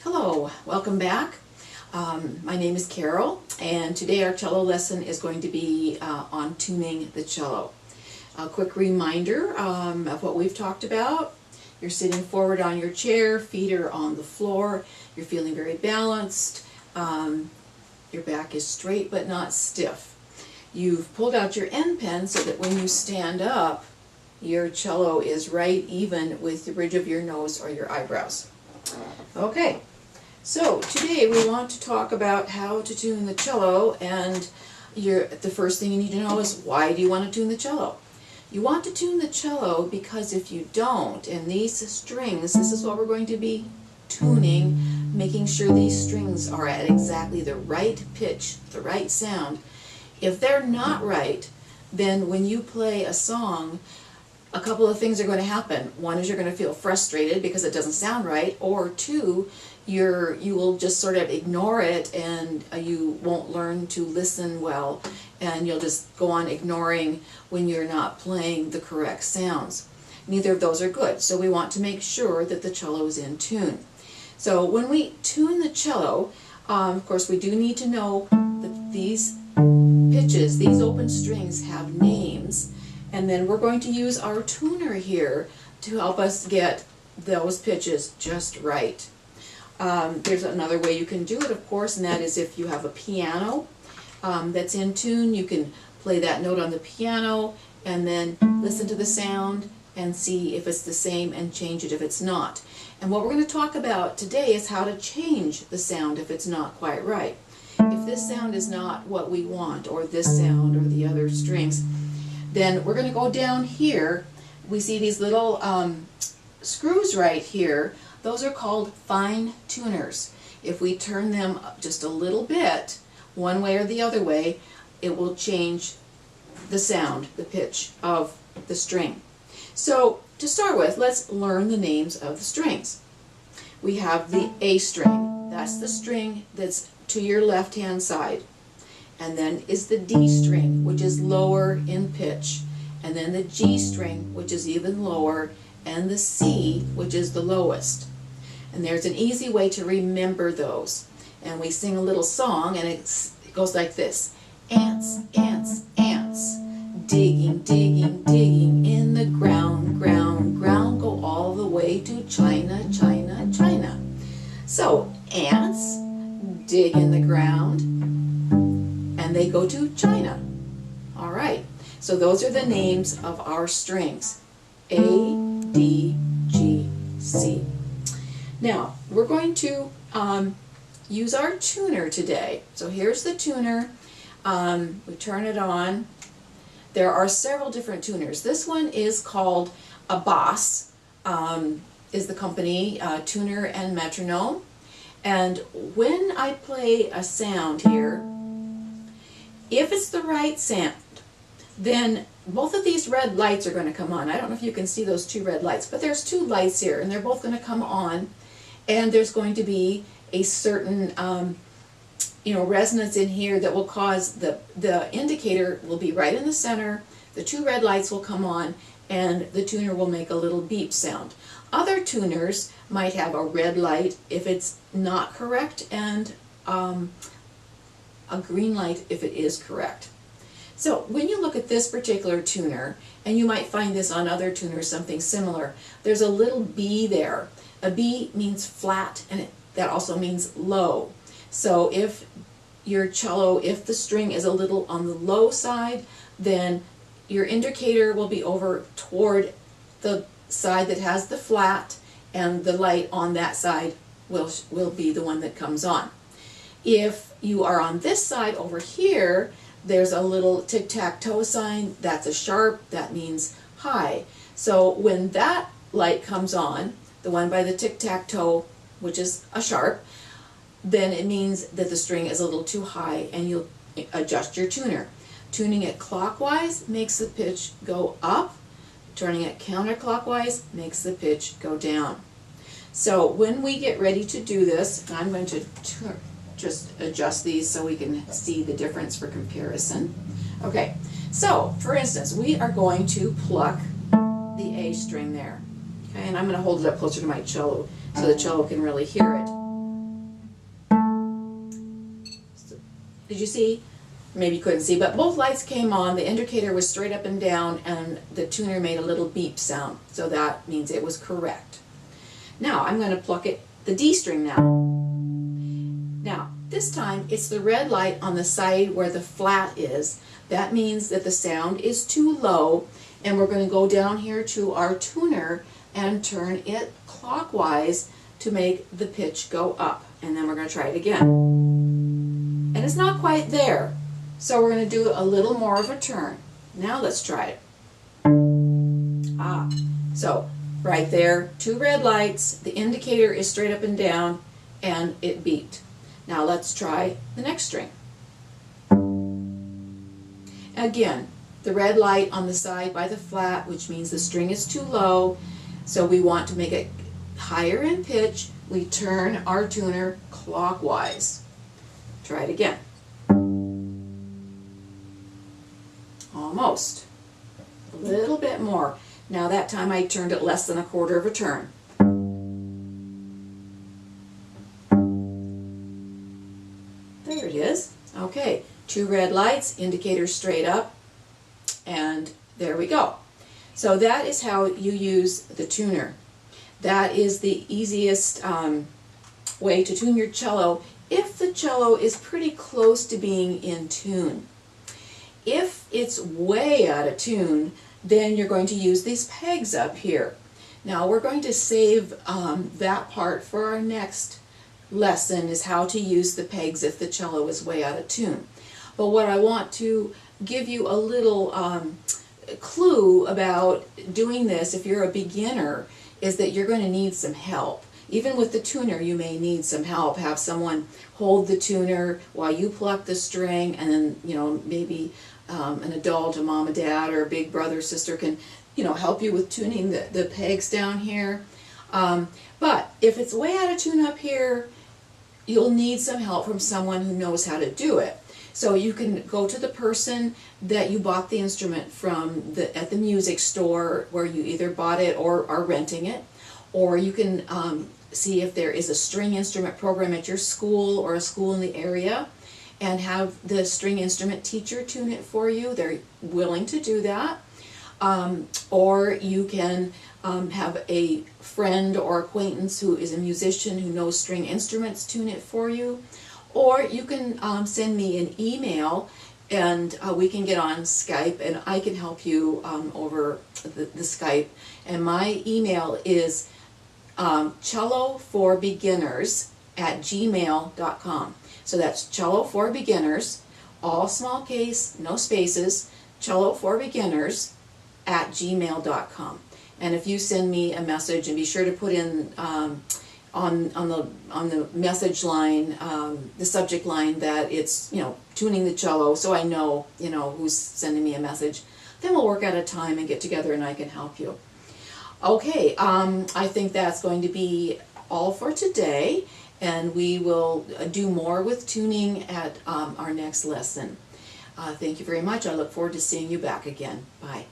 Hello, welcome back. My name is Carol, and today our cello lesson is going to be on tuning the cello. A quick reminder of what we've talked about. You're sitting forward on your chair, feet are on the floor, you're feeling very balanced, your back is straight but not stiff. You've pulled out your end pen so that when you stand up, your cello is right even with the bridge of your nose or your eyebrows. Okay, so today we want to talk about how to tune the cello, and the first thing you need to know is, why do you want to tune the cello? You want to tune the cello because if you don't, and these strings, this is what we're going to be tuning, making sure these strings are at exactly the right pitch, the right sound. If they're not right, then when you play a song, a couple of things are going to happen. One is you're going to feel frustrated because it doesn't sound right, or two, you will just sort of ignore it and you won't learn to listen well, and you'll just go on ignoring when you're not playing the correct sounds. Neither of those are good, so we want to make sure that the cello is in tune. So when we tune the cello, of course we do need to know that these pitches, these open strings, have names. And then we're going to use our tuner here to help us get those pitches just right. There's another way you can do it, of course, and that is if you have a piano that's in tune, you can play that note on the piano and then listen to the sound and see if it's the same and change it if it's not. And what we're going to talk about today is how to change the sound if it's not quite right. If this sound is not what we want, or this sound or the other strings, then we're going to go down here. We see these little screws right here. Those are called fine tuners. If we turn them up just a little bit, one way or the other way, it will change the sound, the pitch of the string. So to start with, let's learn the names of the strings. We have the A string. That's the string that's to your left-hand side. And then is the D string, which is lower in pitch, and then the G string, which is even lower, and the C, which is the lowest. And there's an easy way to remember those. And we sing a little song, and it goes like this. Ants, ants, ants, digging, digging, digging in the ground, ground, ground, go all the way to China, China, China. So ants dig in the ground, and they go to China. All right, so those are the names of our strings, A, D, G, C. Now, we're going to use our tuner today. So here's the tuner. We turn it on. There are several different tuners. This one is called a Boss, is the company, tuner and metronome. And when I play a sound here, if it's the right sound, then both of these red lights are going to come on. I don't know if you can see those two red lights, but there's two lights here, and they're both going to come on, and there's going to be a certain resonance in here that will cause the indicator will be right in the center, the two red lights will come on, and the tuner will make a little beep sound. Other tuners might have a red light if it's not correct, and a green light if it is correct. So when you look at this particular tuner, and you might find this on other tuners, something similar, there's a little B there. A B means flat, and that also means low. So if your cello, if the string is a little on the low side, then your indicator will be over toward the side that has the flat, and the light on that side will be the one that comes on. If you are on this side over here, there's a little tic-tac-toe sign. That's a sharp. That means high. So when that light comes on, the one by the tic-tac-toe, which is a sharp, then it means that the string is a little too high, and you'll adjust your tuner. Tuning it clockwise makes the pitch go up. Turning it counterclockwise makes the pitch go down. So when we get ready to do this, I'm going to just adjust these so we can see the difference for comparison. Okay, so for instance, we are going to pluck the A string there. Okay, and I'm going to hold it up closer to my cello so the cello can really hear it. Did you see? Maybe you couldn't see, but both lights came on, the indicator was straight up and down, and the tuner made a little beep sound, so that means it was correct. Now I'm going to pluck the D string now. Now this time it's the red light on the side where the flat is. That means that the sound is too low, and we're going to go down here to our tuner and turn it clockwise to make the pitch go up, and then we're going to try it again. And it's not quite there. So we're going to do a little more of a turn. Now let's try it. So right there, 2 red lights, the indicator is straight up and down, and it beeped. Now let's try the next string. Again, the red light on the side by the flat, which means the string is too low, so we want to make it higher in pitch. We turn our tuner clockwise. Try it again. Almost. A little bit more. Now that time I turned it less than 1/4 of a turn. There it is. Okay, 2 red lights, indicator straight up, and there we go. So that is how you use the tuner. That is the easiest way to tune your cello if the cello is pretty close to being in tune. If it's way out of tune, then you're going to use these pegs up here. Now we're going to save that part for our next lesson, is how to use the pegs if the cello is way out of tune. But what I want to give you a little clue about doing this if you're a beginner is that you're going to need some help. Even with the tuner, you may need some help. Have someone hold the tuner while you pluck the string, and then, you know, maybe an adult, a mom, a dad, or a big brother, sister can, you know, help you with tuning the pegs down here. But if it's way out of tune up here, you'll need some help from someone who knows how to do it. So you can go to the person that you bought the instrument from at the music store, where you either bought it or are renting it, or you can see if there is a string instrument program at your school or a school in the area, and have the string instrument teacher tune it for you. They're willing to do that. Or you can have a friend or acquaintance who is a musician who knows string instruments tune it for you. Or you can send me an email, and we can get on Skype, and I can help you over the Skype. And my email is celloforbeginners@gmail.com. So that's cello for beginners, all small case, no spaces, celloforbeginners@gmail.com. And if you send me a message, and be sure to put in on the message line, the subject line, that it's, you know, tuning the cello, so I know, you know, who's sending me a message, then we'll work out a time and get together and I can help you. Okay, I think that's going to be all for today, and we will do more with tuning at our next lesson. Thank you very much. I look forward to seeing you back again. Bye.